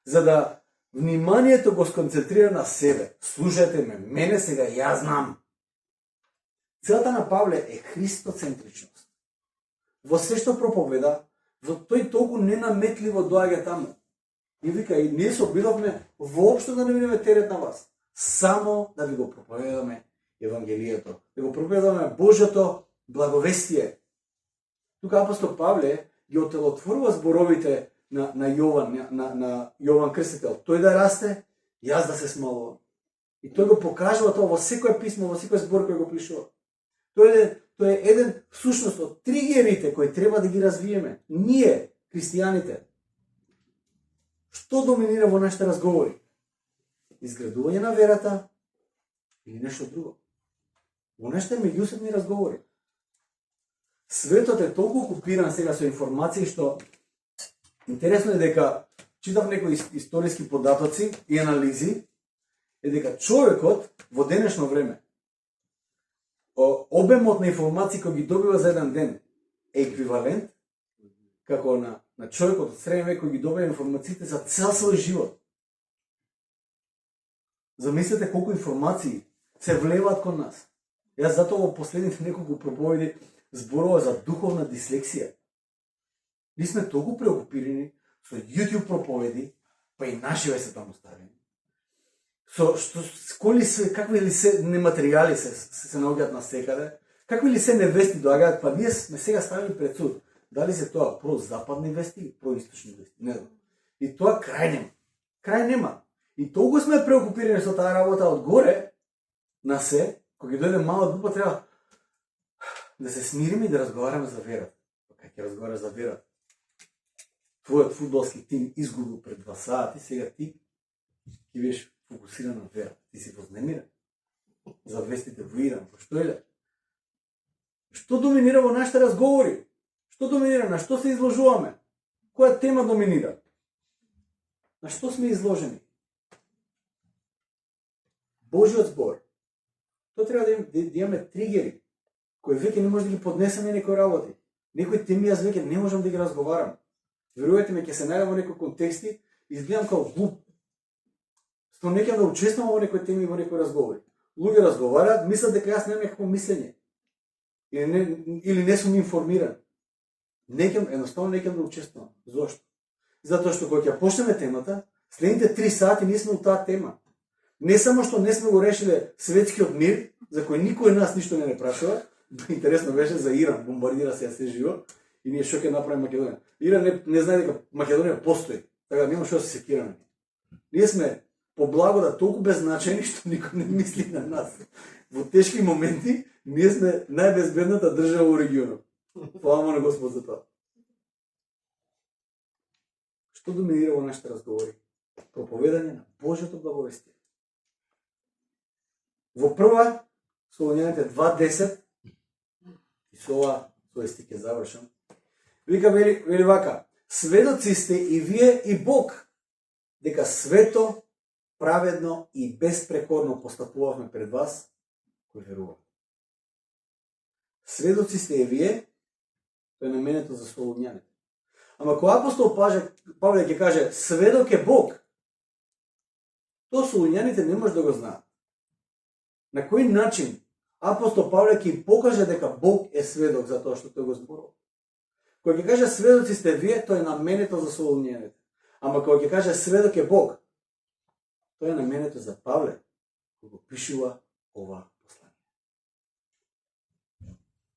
за да вниманието го сконцентрира на себе. Слушајте ме, мене сега, ја знам. Целата на Павле е христоцентричност. Во се што проповеда, тој толку ненаметливо доаѓа таму. И вика, и ние се обидовме воопшто да не видиме терет на вас. Само да ви го проповедаме Евангелието. Да го проповедаме Божјото благовестие. Тука апостол Павле ги отелотворува зборовите на Јован, на Јован Крстител. Тој да расте, јас да се смалувам. И тој го покажува тоа во секое писмо, во секој збор кој го пишува. Тој е еден всушност од тригерите кои треба да ги развиеме. Ние, христијаните. Што доминира во нашите разговори? Изградување на верата или нешто друго? Во нашите меѓусебни разговори. Светот е толку окупиран сега со информации што интересно е дека читав некои историски податоци и анализи е дека човекот во денешно време обемот на информации кои ги добива за еден ден е еквивалент како на човекот од среден век кој ги добива информациите за цел свој живот. Замислете колку информации се влеваат кон нас. Јас затоа во последните неколку проповеди зборува за духовна дислексија. Ние сме толку преокупирани со YouTube проповеди, па и нашиве се таму ставени. Какви ли се нематеријали се наоѓаат на секаде, какви ли се невести доаѓаат, па ние сме сега ставили пред суд. Дали се тоа прозападни вести или происточни вести? Не знам. И тоа крај нема. Крај нема. И толку сме преокупирани со таа работа одгоре на се, кога ги дојде мала група, треба да се смириме и да разговараме за верата. Па ќе разговараш за верата? Твојот фудбалски тим изгубил пред 2 сати, сега ти ќе бидеш фокусиран на верата. Ти си вознемиран за вестите во Иран. Што е? Што доминира во нашите разговори? Што доминира? На што се изложуваме? Која тема доминира? На што сме изложени? Божиот збор. Тоа треба да имаме тригери, кои веќе не може да ги поднесеме некои работи. Некои теми јас веќе не можам да ги разговарам. Верувате ме, ќе се најдам во некои контексти и изгледам као глуп. Што не ќе да учествувам во некои теми, во некои разговори. Луѓе разговараат, мислат дека јас немам некакво мислење. Или не сум информиран. Едноставно не ќе да учествувам. Зошто? Затоа што кога ќе почнеме темата, следните 3 сати ние сме у таа тема. Не само што не сме го решиле светскиот мир, за кој никој нас ништо не прашува, интересно беше за Иран, бомбардира се живо, и ние што ќе направиме Македонија. Иран не знае дека Македонија постои, така нема што да се секираме. Ние сме по благодат толку беззначени што никој не мисли на нас. Во тешки моменти ние сме најбезбедната држава во регионот. Фала на Господ за тоа. Што доминира во нашите разговори? Проповедање на Божјото благовестие. Во прва Солуњаните 2:10 и со ова тој стих ќе завршам. Вели вака: сведоци сте и вие и Бог дека свето, праведно и безпрекорно постапувавме пред вас кои веруваме. Сведоци сте и вие, тоа е наменето за Солуњаните. Ама кога апостол Павле ќе каже сведок е Бог, тоа Солуњаните не може да го знаат. На кој начин апостол Павле ќе им покаже дека Бог е сведок за тоа што тој го зборува? Кога ќе каже сведоци сте вие, тоа е наменето за Солуњаните. Ама кога ќе каже сведок е Бог, тоа е наменето за Павле, кој го пишува ова послание.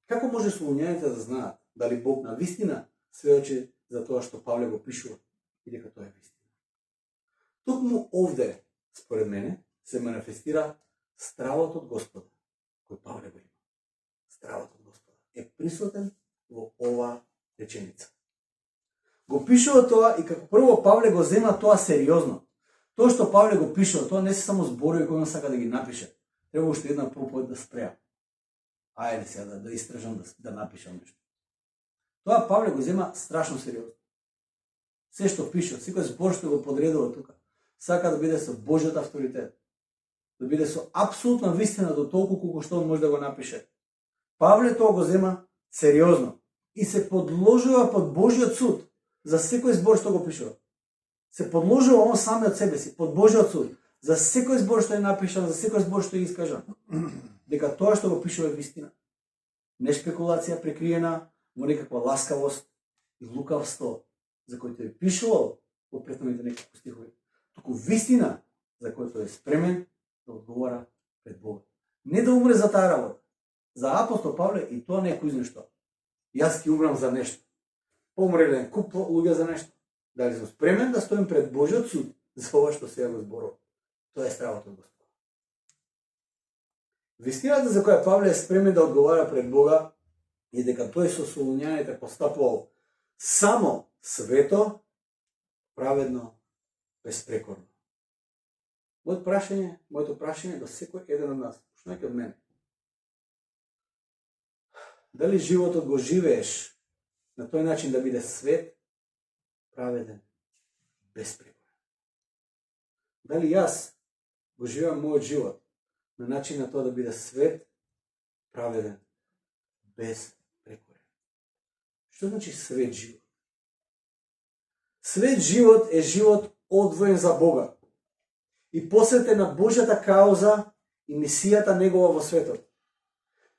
Како може Солуњаните да знаат дали Бог на вистина сведочи за тоа што Павле го пишува и дека тоа е вистина? Токму овде, според мене, се манифестира стравот од Господа, кој Павле го има. Стравот од Господа е присутен во ова реченица. Го пишува тоа и како прво Павле го зема тоа сериозно. Тоа што Павле го пишува, тоа не се само зборови кои он сака да ги напише. Треба уште една проповед да спреа. Ајде сега да истражам, да напишам нешто. Тоа Павле го зема страшно сериозно. Се што пише, секој збор што го подредува тука, сака да биде со Божјот авторитет. Да биде со апсолутна вистина до толку колку што он може да го напише. Павле тоа го зема сериозно и се подложува под Божјиот суд за секој збор што го пишува. се подложува он сами од себе си, под Божиот суд, за секој збор што е напишан, за секој збор што е искажан, дека тоа што го пишува е вистина. Не спекулација прекриена во некаква ласкавост и лукавство, за кој тој пишувал во претходните неколку стихови, туку вистина за кој тој е спремен да одговара пред Бога. Не да умре за таа работа. За апостол Павле и тоа не е кој знае што. Јас ќе умрам за нешто. Помреле куп луѓе за нешто. Дали сум спремен да стоим пред Божиот суд за ова што сега го зборувам. Тоа е стравот од Господ. Вистината за која Павле е спремен да одговара пред Бога е дека тој со солуњаните постапувал само свето, праведно, безпрекорно. Моето прашање до секој еден од нас, што неќе од мене. Дали животот го живееш на тој начин да биде свет, праведен, безпрекорен? Дали јас го живеам мојот живот на начин на тоа да биде свет, праведен, безпрекорен? Што значи свет живот? Свет живот е живот одвоен за Бога и посветен на Божјата кауза и мисијата негова во светот.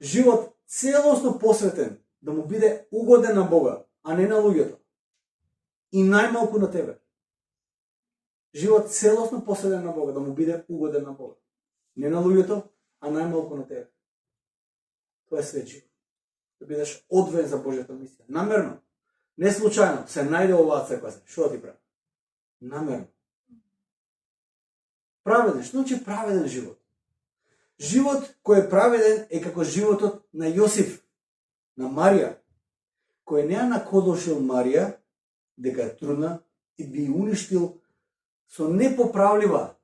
Живот целосно посветен да му биде угоден на Бога, а не на луѓето. И најмалку на тебе. Живот целосно посветен на Бога, да му биде угоден на Бога. Не на луѓето, а најмалку на тебе. Тоа е свет живот. Да бидеш одвоен за Божјата мисија. Намерно. Не случајно се најде оваа црква. Што ти прави? Намерно. Праведен. Што значи праведен живот? Живот кој е праведен е како животот на Јосиф, на Марија, кој не ја накодошил Марија дека е трудна и би уништил со непоправлива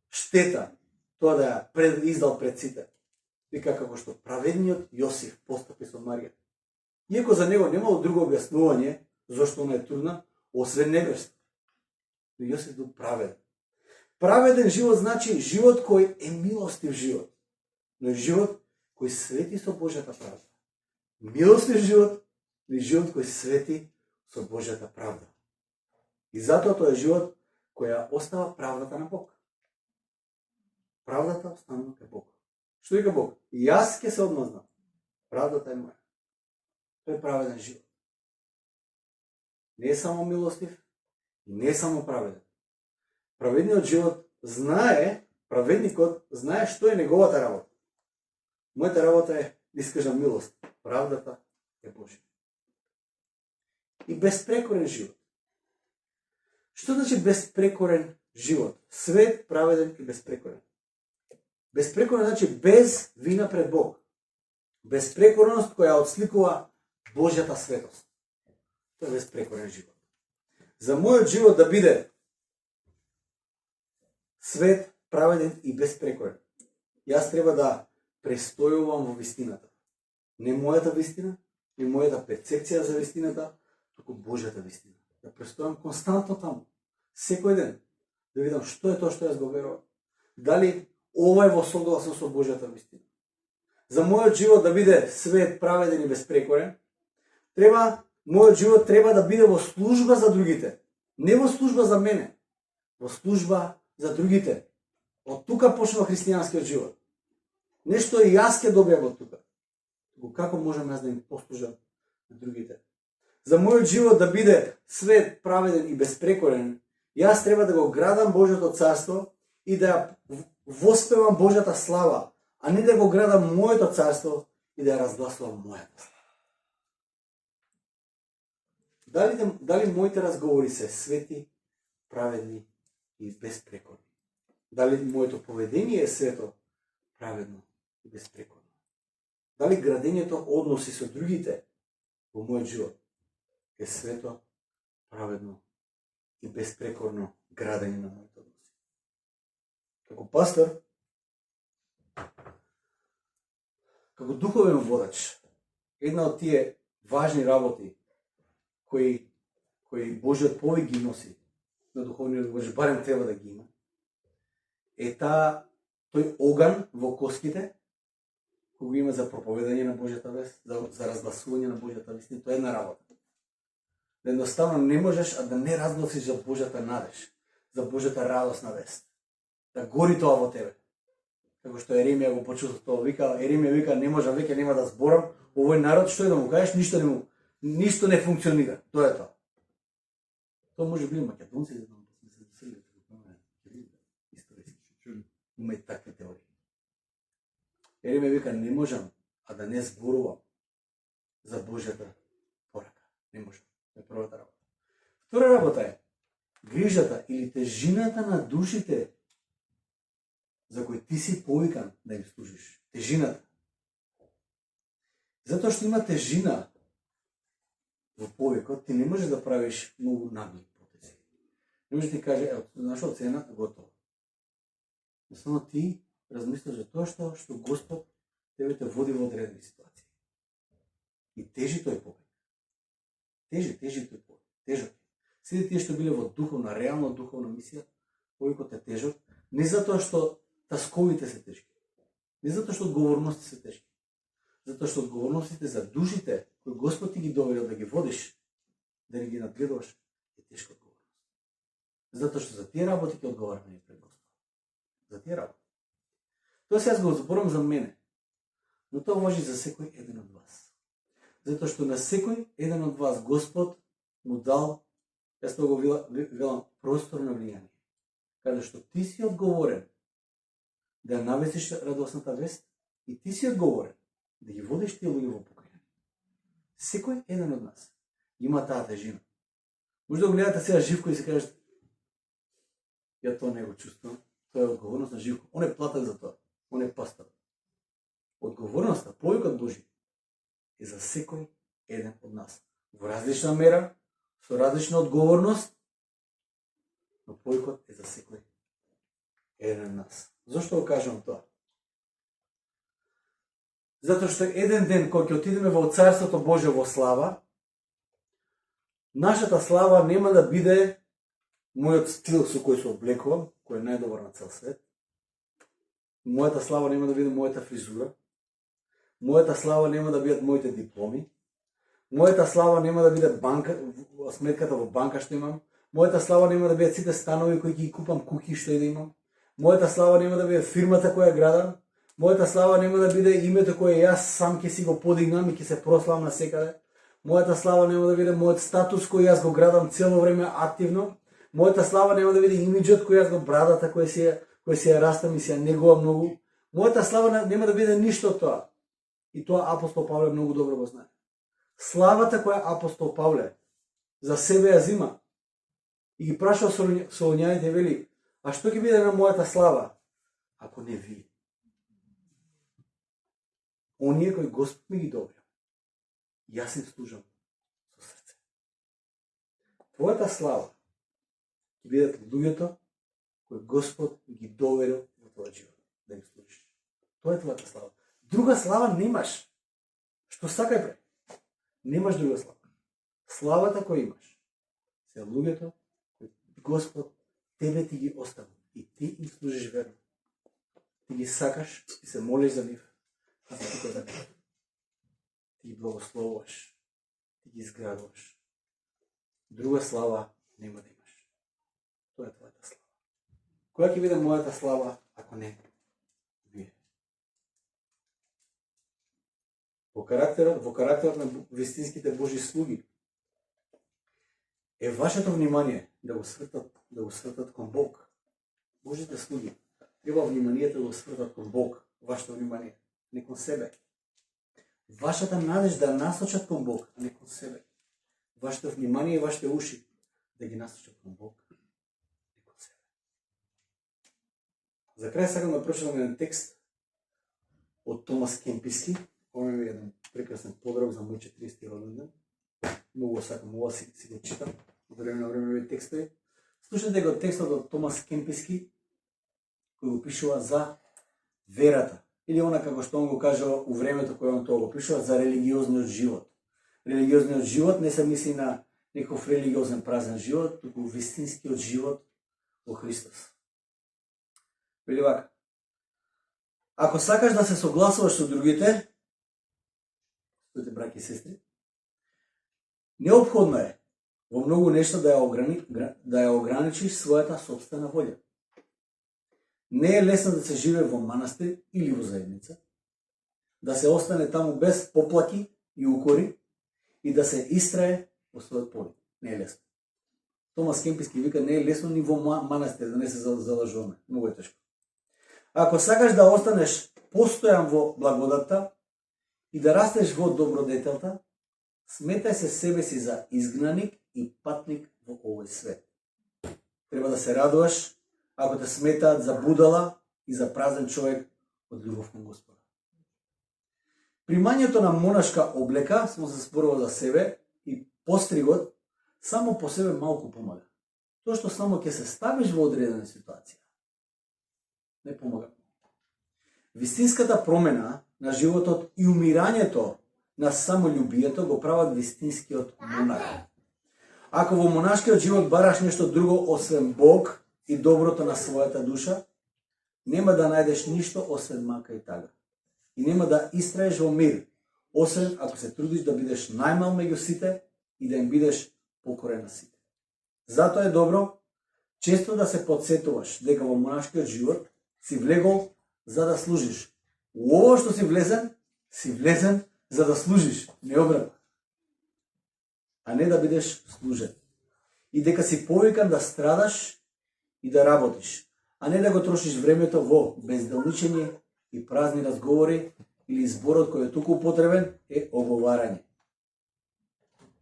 штета тоа да ја издал пред сите. Вика како што праведниот Јосиф постапи со Марија. Иако за него немало друго објаснување зашто она е трудна, освен неверство. Но Јосиф бил праведен. Праведен живот значи живот кој е милостив живот, но е живот кој свети со Божјата правда. Милостив живот, но живот кој свети со Божјата правда. И затоа тоа е живот кој ја остава правдата на Бог. Правдата останува кај Бог. Што вика Бог? Јас ќе се одмазнам. Правдата е моја. Тој е праведен живот. Не е само милостив и не е само праведен. Праведниот живот праведникот знае што е неговата работа. Мојата работа е да искажам милост. Правдата е Божја. И безпрекорен живот. Што значи безпрекорен живот? Свет, праведен и безпрекорен. Безпрекорен значи без вина пред Бог. Безпрекорност која отсликува Божјата светост. Тоа е безпрекорен живот. За мојот живот да биде свет, праведен и безпрекорен, јас треба да престојувам во вистината. Не мојата вистина, не мојата перцепција за вистината, туку Божјата вистина. Да престојам константно таму, секој ден, да видам што е тоа што јас го верувам. Дали ова е во согласност со Божјата вистина. За мојот живот да биде свет, праведен и безпрекорен, мојот живот треба да биде во служба за другите. Не во служба за мене, во служба за другите. Од тука почнува христијанскиот живот. Нешто и јас ќе добиам од тука. Како можам јас да им послужам на другите? За мојот живот да биде свет, праведен и безпрекорен, јас треба да го градам Божјото царство и да воспевам Божјата слава, а не да го градам моето царство и да ја разгласувам мојата слава. Дали моите разговори се свети, праведни и безпрекорни? Дали моето поведение е свето, праведно и безпрекорно? Дали градењето односи со другите во мојот живот е свето, праведно и безпрекорно градење на моите односи? Како пастор, како духовен водач, една од тие важни работи кои Божиот повик ги носи на духовниот водач, барем треба да ги има, е тој оган во коските, кој го има за проповедање на Божјата вест, за разгласување на Божјата вестина. Тоа е една работа. Да едноставно не можеш а да не разгласиш за Божјата надеж, за Божјата радосна вест. Да гори тоа во тебе. Како што Еремија го почува тоа, Еремија вика не може веќе нема да зборам, овој народ што е да му кажеш, ништо не функционира. Тоа е тоа. Тоа може би македонци да се доселиле историски. Има такви теории. Еремија вика не можам а да не зборувам за Божјата порака. Не можам. Тоа е првата работа. Втора работа е грижата или тежината на душите за кои ти си повикан да им служиш. Тежината. Затоа што има тежина во повикот, ти не можеш да правиш многу нагли потези. Не можеш да ти каже, нашо цена, готово. Само ти размислиш за тоа што Господ тебе те води во одредени ситуации. И тежи тој повик. Тежи тој повик. Тежок. Сите тие што биле во духовна, реална духовна мисија, повикот е тежок, не затоа што тасковите се тешки. Не затоа што одговорности се тешки. Затоа што одговорностите за душите кои Господ ти ги доверил да ги водиш, да не ги надгледуваш, е тешка одговорност. Затоа што за тие работи ќе одговараме пред Господ. За тие работи. Тоа сега го зборам за мене. Но тоа важи за секој еден од вас. Затоа што на секој еден од вас Господ му дал, јас тоа го велам, простор на влијание. Каде што ти си одговорен да навесиш радосната вест и ти си одговорен да ги водиш тие луѓе во покаяние. Секој еден од нас има таа тежина. Може да го гледате сега Живко и се кажете, ја тоа не го чувствувам, тоа е одговорност на Живко. Он е платен за тоа, он е пастор. Одговорноста, повикот Божи е за секој еден од нас. Во различна мера, со различна одговорност, но повикот е за секој еден од нас. Зошто го кажам тоа? Затоа што еден ден кога ќе отидеме во Царството Божјо во слава, нашата слава нема да биде мојот стил со кој се облекувам, кој е најдобар на цел свет. Мојата слава нема да биде мојата фризура. Мојата слава нема да бидат моите дипломи. Мојата слава нема да биде сметката во банка што имам. Мојата слава нема да бидат сите станови кои ги купам, куки што и да имам. Мојата слава нема да биде фирмата која градам. Мојата слава нема да биде името кое јас сам ќе си го подигнам и ќе се прославам на секаде. Мојата слава нема да биде мојот статус кој јас го градам цело време активно. Мојата слава нема да биде имиџот кој јас го брадата кој си ја растам и си ја негувам многу. Мојата слава нема да биде ништо од тоа. И тоа апостол Павле многу добро го знае. Славата која апостол Павле за себе ја зима и ги праша Солуњаните вели, а што ќе биде на мојата слава ако не ви? Оние кои Господ ми ги доверил, јас им служам со срце. Твојата слава ќе бидат луѓето кои Господ ги доверил во твојот живот да им служиш. Тоа е твојата слава. Друга слава немаш. Што сакај пре? Немаш друга слава. Славата која имаш се луѓето кои Господ тебе ти ги остави и ти им служиш верно. Ти ги сакаш и се молиш за нив. А се тука за нив. Ти ги благословуваш. Ти ги изградуваш. Друга слава нема да имаш. Тоа е твојата слава. Која ќе биде мојата слава ако не вие? Во карактерот на вистинските Божји слуги е вашето внимание да го свртат кон Бог. Божите слуги треба вниманието да го свртат кон Бог, вашето внимание, не кон себе. Вашата надеж да насочат кон Бог, а не кон себе. Вашето внимание и вашите уши да ги насочат кон Бог, не кон себе. За крај сакам да прочитам еден текст од Томас Кемписки. Ова е еден прекрасен подрок за мој 40 роденден. Многу сакам, ова си го читам од време на време овие текстови. Слушате го текстот од Томас Кемписки, кој го пишува за верата. Или она како што он го кажува у времето кое он тоа го пишува за религиозниот живот. Религиозниот живот не се мисли на некој религиозен празен живот, туку вистинскиот живот во Христос. Вели вака: ако сакаш да се согласуваш со другите, браќи и сестри, неопходно е во многу нешто да ја ограничиш својата сопствена волја. Не е лесно да се живее во манастир или во заедница, да се остане таму без поплаки и укори и да се истрае во својот поли. Не е лесно. Томас Кемписки вика, не е лесно ни во манастир, да не се залажуваме. Многу е тешко. Ако сакаш да останеш постојан во благодатта и да растеш во добродетелта, сметај се себе си за изгнаник и патник во овој свет. Треба да се радуваш ако те сметаат за будала и за празен човек од љубов кон Господа. Примањето на монашка облека, смо се спорува за себе, и постригот само по себе малку помага. Тоа што само ќе се ставиш во одредена ситуација не помага. Вистинската промена на животот и умирањето на самолюбието го прават вистинскиот монах. Ако во монашкиот живот бараш нешто друго освен Бог и доброто на својата душа, нема да најдеш ништо освен мака и тага. И нема да истраеш во мир, освен ако се трудиш да бидеш најмал меѓу сите и да им бидеш покорен на сите. Затоа е добро често да се подсетуваш дека во монашкиот живот си влегол за да служиш. У ово што си влезен за да служиш, не обратно. А не да бидеш служен. И дека си повикан да страдаш и да работиш, а не да го трошиш времето во безделничење и празни разговори или зборот кој е туку употребен е оговарање.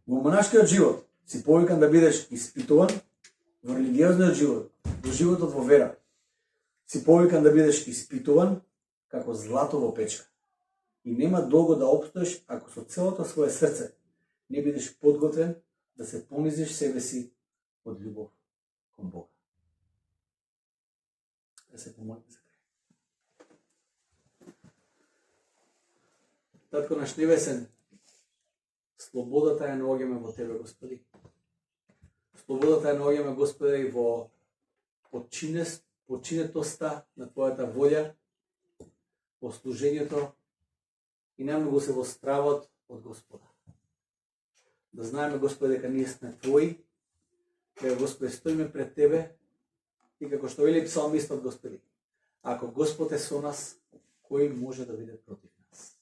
Во монашкиот живот си повикан да бидеш испитуван, во религиозниот живот, во животот во вера, си повикан да бидеш испитуван како злато во печка. И нема долго да опстоиш ако со целото свое срце не бидеш подготвен да се понизиш себе си од љубов кон Бога. Да се помолиме за крај. Татко наш небесен, слободата ја наоѓаме во Тебе, Господи. Слободата ја наоѓаме, Господи, во починетоста на Твојата волја, во служењето и најмногу се во стравот од Господа. Да знаеме, Господи, дека ние сме Твои, дека, Господи, стоиме пред Тебе и како што вели псалмистот, Господи, ако Господ е со нас, кој може да биде против нас?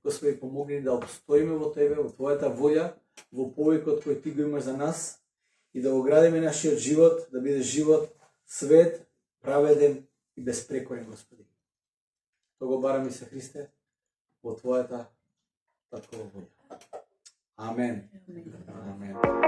Господи, помогни да обстоиме во Тебе, во Твојата волја, во повикот кој Ти го имаш за нас и да го градиме нашиот живот, да биде живот свет, праведен и безпрекорен, Господи. Тоа го бараме се, Христе, во Твојата таткова волја. Амен. Амен.